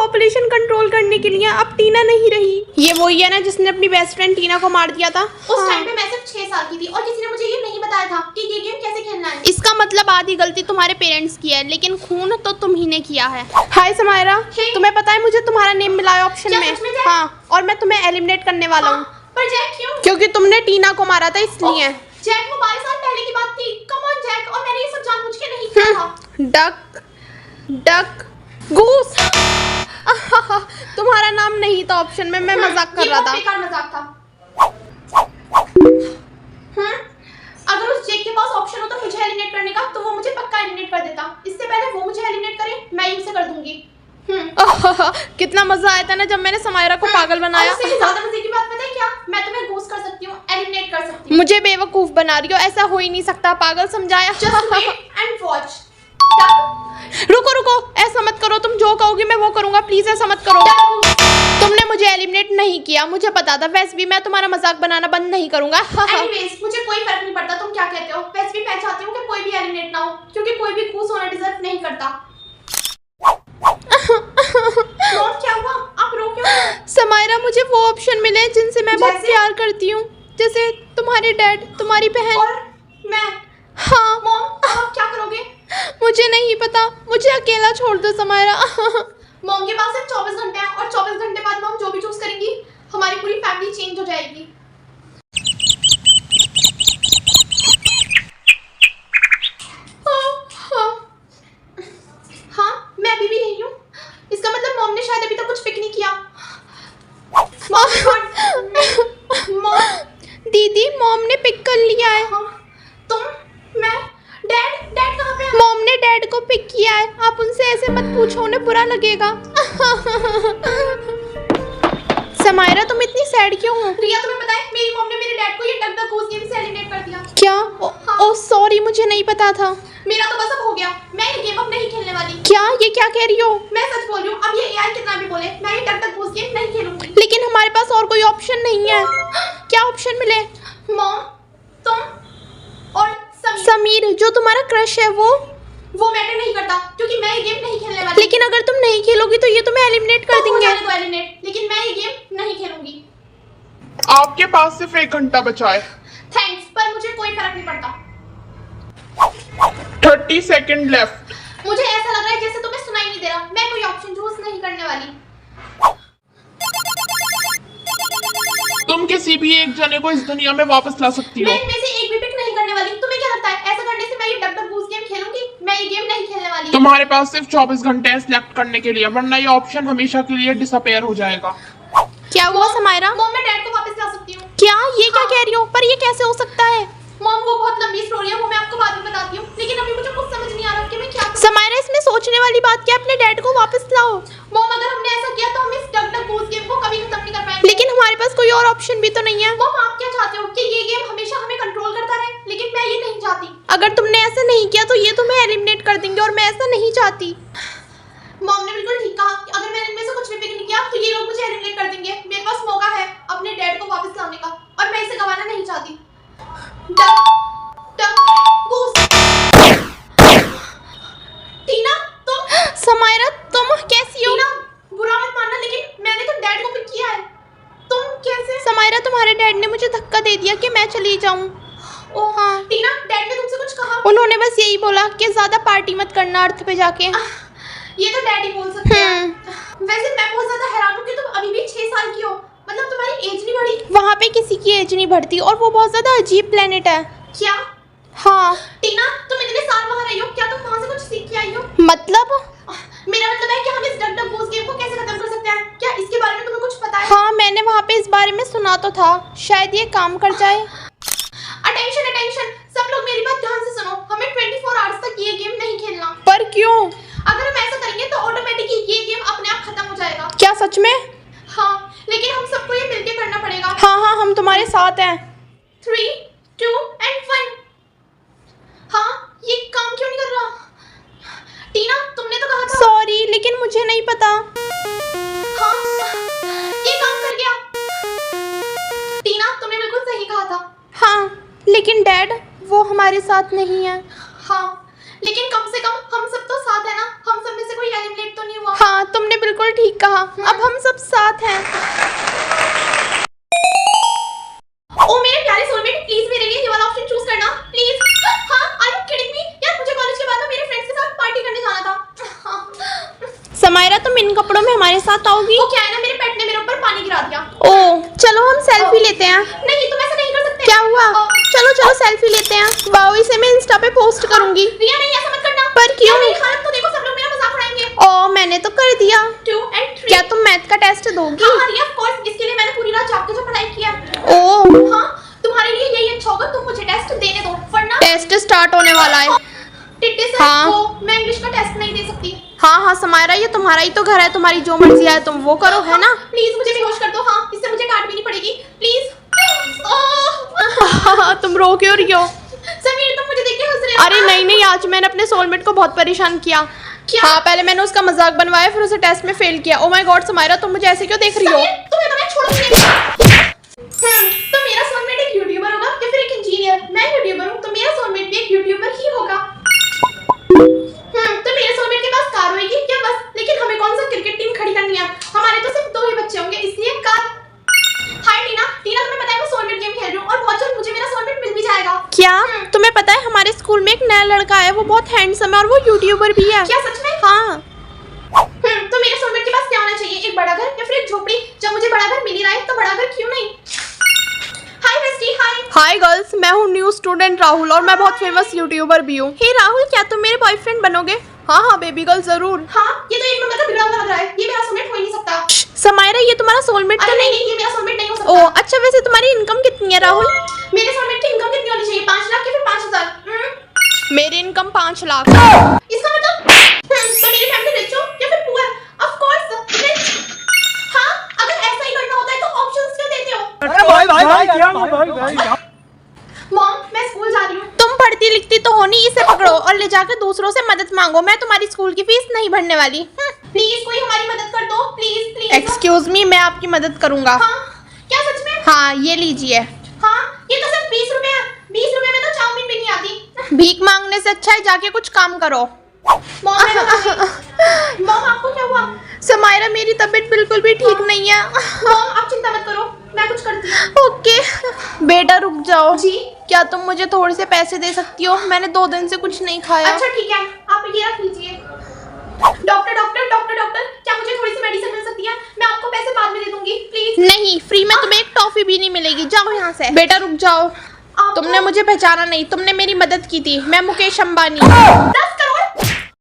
Population control करने के लिए। अब टीना नहीं रही। ये वही है ना जिसने अपनी बेस्ट फ्रेंड टीना को मार दिया था। उस टाइम पे मैं सिर्फ 6 साल की थी और किसी ने मुझे ये नहीं बताया था कि ये गेम कैसे खेलना है। इसका मतलब आधी गलती तुम्हारे पेरेंट्स की है, लेकिन खून तो तुम ही ने किया है। हाय समायरा, तुम्हें पता है मुझे तुम्हारा नेम मिला है ऑप्शन में। हाँ, और मैं तुम्हें एलिमिनेट करने वाला हूँ। पर जैक क्यों? क्योंकि तुमने टीना को मारा था इसलिए। जैक वो 12 साल पहले की बात थी। कम ऑन जैक, और मैंने ये सब जानबूझ के नहीं किया था। Duck duck goose. तुम्हारा नाम नहीं था ऑप्शन में, मैं मजाक कर रहा था। बेकार मजाक था। अगर उस जेक के पास ऑप्शन होता मुझे एलिमिनेट करने का तो वो मुझे पक्का एलिमिनेट कर देता। इससे पहले वो मुझे एलिमिनेट करे, मैं ही उसे कर दूंगी। कितना मजा आया था ना जब मैंने समायरा को पागल बनाया। उससे भी ज्यादा मजे की बात पता है क्या? मैं तुम्हें घूस कर सकती हूँ, एलिमिनेट कर सकती हूँ। मुझे बेवकूफ बना रही हो, ऐसा हो ही नहीं सकता। पागल समझाया। Just wait and watch. रुको रुको, ऐसा मत करो। तुम जो कहोगी मैं वो करूंगा। प्लीज ऐसा मत करो। तुमने मुझे एलिमिनेट नहीं किया, मुझे पता था। वैसे भी मैं तुम्हारा मजाक बनाना बंद नहीं करूंगा। Anyways, मुझे कोई फर्क नहीं पड़ता तुम क्या कहते हो। वैसे भी मैं चाहती हूँ कि कोई भी एलिमिनेट ना हो, क्योंकि कोई भी घूस होना डिजर्व नहीं करता। क्या हुआ? आप रो क्यों? समायरा, मुझे वो ऑप्शन मिले जिनसे मैं बहुत प्यार करती हूँ, जैसे तुम्हारे डैड, तुम्हारी बहन और मैं। हाँ मॉम, आप क्या करोगे? मुझे नहीं पता, मुझे अकेला छोड़ दो समायरा। मॉम के पास सिर्फ 24 घंटे हैं और 24 घंटे बाद मॉम जो भी चूज करेंगी हमारी पूरी फैमिली चेंज हो जाएगी। हाँ, मैं अभी भी यही हूँ। इसका मतलब मॉम ने शायद अभी तक कुछ पिक नहीं किया। मॉम, दीदी, मॉम ने पिक कर लिया है। हाँ, तुम, मैं, डैड कहाँ पे है? मॉम ने डैड को पिक किया है। आप उनसे ऐसे मत पूछो, उन्हें बुरा लगेगा। समायरा, तुम इतनी सैड क्यों हो? रिया, तुम्हें पता है मेरी मॉम ने मेरे डैड को ये डक द गूस गेम से एलिमिनेट कर दिया। क्या? ओह सॉरी, मुझे नहीं पता था। मेरा तो बस अब हो गया। मैं ये गेम अब नहीं खेलने वाली। क्या? ये क्या कह रही हो? मैं सच बोल रही हूँ। अब ये एआई कितना भी बोले, मैं ये डक द गूस गेम नहीं खेलूंगी। लेकिन हमारे पास और कोई ऑप्शन नहीं है। क्या ऑप्शन मिले? मॉम, तुम और समीर, जो तुम्हारा क्रश है वो मैटर नहीं करता, क्योंकि मैं ये गेम नहीं खेलने वाली। लेकिन अगर तुम नहीं खेलोगी तो ये तुम्हें एलिमिनेट कर देंगे। तो एलिमिनेट, लेकिन मैं ये गेम नहीं खेलूंगी। आपके पास सिर्फ 1 घंटा बचा है। थैंक्स, पर मुझे कोई फर्क नहीं पड़ता। 30 सेकंड लेफ्ट। मुझे ऐसा लग रहा है जैसे तुम्हें सुनाई नहीं दे रहा। मैं कोई ऑप्शन चूज नहीं करने वाली। तुम किसी भी एक जने को इस दुनिया में वापस ला सकती हो। मैं इनमें से एक भी पिक नहीं करने वाली। तुम्हें क्या लगता है ऐसा करने से मैं ये डक द गूस गेम खेलूंगी? मैं ये गेम नहीं खेलने वाली। तुम्हारे पास सिर्फ 24 घंटे हैं सिलेक्ट करने के लिए, वरना ये ऑप्शन हमेशा के लिए डिसअपेयर हो जाएगा। क्या हुआ समायरा? मॉम, मैं डैड को वापस ला सकती हूँ। क्या? ये क्या कह रही हो? पर ये कैसे हो सकता है? मॉम, वो बहुत लंबी स्टोरी है, वो मैं आपको बाद में बताती हूँ। लेकिन अभी मुझे कुछ समझ नहीं आ रहा कि मैं क्या करूँ। समायरा, इसमें सोचने वाली बात क्या? अपने डैड को वापस लाओ। मॉम, अगर हमने ऐसा किया तो हम इस डक द गूस गेम को कभी खत्म नहीं कर पाएंगे। लेकिन हमारे पास कोई और ऑप्शन भी तो नहीं है। मॉम, आप क्या चाहते हो कि ये गेम हमेशा हमें कंट्रोल करता रहे? लेकिन मैं ये नहीं चाहती। अगर तुमने ऐसा नहीं किया तो ये तुम्हें एलिमिनेट कर देंगे, और मैं ऐसा नहीं चाहती। मॉम ने बिल्कुल ठीक कहा कि अगर मैंने इनमें से कुछ भी पिक नहीं किया तो ये लोग मुझे एलिमिनेट कर देंगे। मेरे पास मौका है अपने डैड को वापस लाने का, और मैं इसे गंवाना नहीं चाहती। टीना, तुम? समायरा, तुम कैसी हो? टीना, बुरा मत मानना, लेकिन मैंने तो डैड को पिक किया है। तुम कैसे? समायरा, तुम्हारे डैड ने मुझे धक्का दे दिया कि मैं चली जाऊं। ओ हाँ, टीना, डैड ने तुमसे कुछ कहा? उन्होंने बस यही बोला कि ज्यादा पार्टी मत करना अर्थ पे जाके। ये तो डैडी बोल सकते हैं। वैसे मैं बहुत ज्यादा हैरान हूँ कि तुम अभी भी 6 साल की हो। मतलब तुम्हारी एज नहीं बढ़ी। वहाँ पे किसी की एज नहीं बढ़ती, और वो बहुत ज्यादा अजीब प्लेनेट है। क्या? हाँ। टीना, तुम इतने साल वहाँ रही हो, क्या तुम वहाँ से कुछ सीख के आई हो? मतलब? मेरा मतलब है कि हम इस डक द गूस गेम को कैसे खत्म कर सकते हैं? क्या इसके बारे में तुम्हें कुछ पता है? हाँ, मैंने वहाँ पे इस बारे में सुना तो था। शायद ये काम कर जाए। अटेंशन अटेंशन, सब लोग मेरी बात ध्यान से सुनो। हमें 24 आवर्स तक ये गेम नहीं खेलना। पर क्यों? अगर हम ऐसा करेंगे तो ऑटोमेटिकली ये गेम अपने आप खत्म हो जाएगा। क्या सच में? हाँ, लेकिन हम सबको ये मिलके करना पड़ेगा। हाँ हाँ, हम तुम्हारे साथ हैं। 3, 2 and 1। हाँ, ये काम क्यों नहीं कर रहा? टीना, तुमने तो कहा था। सॉरी, लेकिन मुझे नहीं पता। हाँ, ये काम कर गया। टीना, तुमने बिल्कुल सही कहा था। हाँ, लेकिन डैड वो हमारे साथ नहीं है। हाँ, लेकिन कम से कम हम सब तो साथ है ना, हम सब में से कोई एलिमिनेट तो नहीं हुआ। हाँ तुमने बिल्कुल ठीक कहा, अब हम सब साथ हैं। ओ मेरे प्यारे सोलमेट, प्लीज मेरे लिए ये वाला ऑप्शन चूज करना प्लीज। हाँ, आर यू किडिंग मी? यार मुझे कॉलेज के बाद ना मेरे फ्रेंड्स के साथ पार्टी करने जाना था। समायरा तुम इन कपड़ों में हमारे साथ आओगी? वो क्या है ना, मेरे पेट ने मेरे ऊपर पानी गिरा दिया। ओह चलो हम सेल्फी लेते हैं। नहीं तुम ऐसा नहीं कर सकते। क्या हुआ? चलो चलो सेल्फी लेते हैं। वाओ इसे मैं इंस्टा पे पोस्ट करूंगी। रिया नहीं ऐसा मत करना। पर क्यों? मेरी हालत तो देखो, सब लोग मेरा मजाक उड़ाएंगे। ओह मैंने तो कर दिया। 2 and 3। क्या तुम मैथ का टेस्ट दोगी? हाँ रिया, ऑफ कोर्स, इसके लिए मैंने पूरी रात जाग के जो पढ़ाई किया। ओह हाँ, तुम्हारे लिए यही अच्छा होगा, तुम मुझे टेस्ट देने दो, वरना टेस्ट स्टार्ट होने वाला है। टिट्टी से हाँ। वो मैं इंग्लिश का टेस्ट नहीं दे सकती। हाँ हाँ समायरा ये तुम्हारा ही तो घर है, तुम्हारी जो मर्जी है तुम वो करो, है ना? प्लीज मुझे बेहोश कर दो। हाँ, इससे मुझे काट भी नहीं पड़ेगी प्लीज। तुम रो क्यों रही हो? समीर तुम मुझे देख के हंस रहे हो। अरे नहीं नहीं, आज मैंने अपने सोलमेट को बहुत परेशान किया। क्या? हाँ पहले मैंने उसका मजाक बनवाया, फिर उसे टेस्ट में फेल किया। ओ माय गॉड समायरा तुम मुझे ऐसे क्यों देख रही हो? समीर, तुम्हें तो मैं छोड़ूंगी। तो मेरा सोलमेट एक यूट्यूबर होगा या फिर एक इंजीनियर? मैं यूट्यूबर हूँ तो मेरा सोलमेट भी एक यूट्यूबर ही होगा। तो मेरे सोलमेट के पास कार होगी क्या? बस, लेकिन हमें कौन सा क्रिकेट टीम खड़ी करनी है? हमारे तो सिर्फ 2 ही बच्चे होंगे, इसलिए कार। हाय टीना, टीना तुम्हें पता है मैं सोलमेट गेम खेल रही हूँ और बहुत जल्द मुझे मेरा सोलमेट मिल भी जाएगा। क्या तुम्हें पता है हमारे स्कूल में एक नया लड़का है, वो बहुत हैंडसम है और वो यूट्यूबर भी है। क्या सच में? हाँ तो मेरे सोलमेट के पास क्या होना चाहिए? एक बड़ा घर या फिर एक झोपड़ी? जब मुझे बड़ा घर मिल ही रहा है तो बड़ा घर क्यों नहीं? हाय बेस्टी, हाय। हाय गर्ल्स, मैं हूँ न्यू स्टूडेंट राहुल और मैं बहुत फेमस यूट्यूबर भी हूँ। हे राहुल क्या तुम मेरे बॉयफ्रेंड बनोगे? हाँ हाँ बेबी गर्ल जरूर। हाँ, ये तो एक नंबर का बिगड़ा हुआ लग रहा है, ये मेरा सोलमेट हो ही नहीं सकता। समायरा ये तुम्हारा सोलमेट तो अरे नहीं? नहीं, ये मेरा सोलमेट नहीं हो सकता। ओह अच्छा, वैसे तुम्हारी इनकम कितनी है राहुल? मेरे सोलमेट की इनकम कितनी होनी चाहिए? 5 लाख या फिर 5,000? मेरी इनकम 5 लाख। इसका मतलब तो मेरी फैमिली रिच हो या फिर पुअर? Of course rich. हाँ, अगर ऐसा ही करना होता है तो ऑप्शंस क्यों देते हो? मॉम, मैं स्कूल जा रही हूँ। तुम पढ़ती लिखती तो हो नहीं, इसे पकड़ो और ले जाकर दूसरों से मदद मांगो। मैं तुम्हारी स्कूल की फीस नहीं भरने वाली। प्लीज कोई हमारी मदद कर दो, प्लीज प्लीज। एक्सक्यूज मी, मैं आपकी मदद करूंगा। हाँ, क्या सच में? हाँ ये लीजिए। हाँ, ये तो सिर्फ 20 रुपए है। 20 रुपए में तो चाउमीन भी नहीं आती। भीख मांगने से अच्छा है जाके कुछ काम करो। मॉम मॉम आपको क्या हुआ? समायरा मेरी तबीयत बिल्कुल भी ठीक नहीं है। मॉम आप चिंता मत करो, मैं कुछ करती हूँ। ओके बेटा रुक जाओ। जी? क्या तुम मुझे थोड़े से पैसे दे सकती हो? मैंने 2 दिन से कुछ नहीं खाया। अच्छा ठीक है, आप ये रख लीजिए। डॉक्टर डॉक्टर डॉक्टर डॉक्टर, क्या मुझे थोड़ी सी मेडिसिन मिल सकती है? मैं आपको पैसे बाद में दे दूंगी, प्लीज। नहीं, फ्री में तुम्हें एक टॉफी भी नहीं मिलेगी, जाओ यहाँ से। बेटा रुक जाओ, तुमने मुझे पहचाना नहीं, तुमने मेरी मदद की थी। मैं मुकेश अंबानी।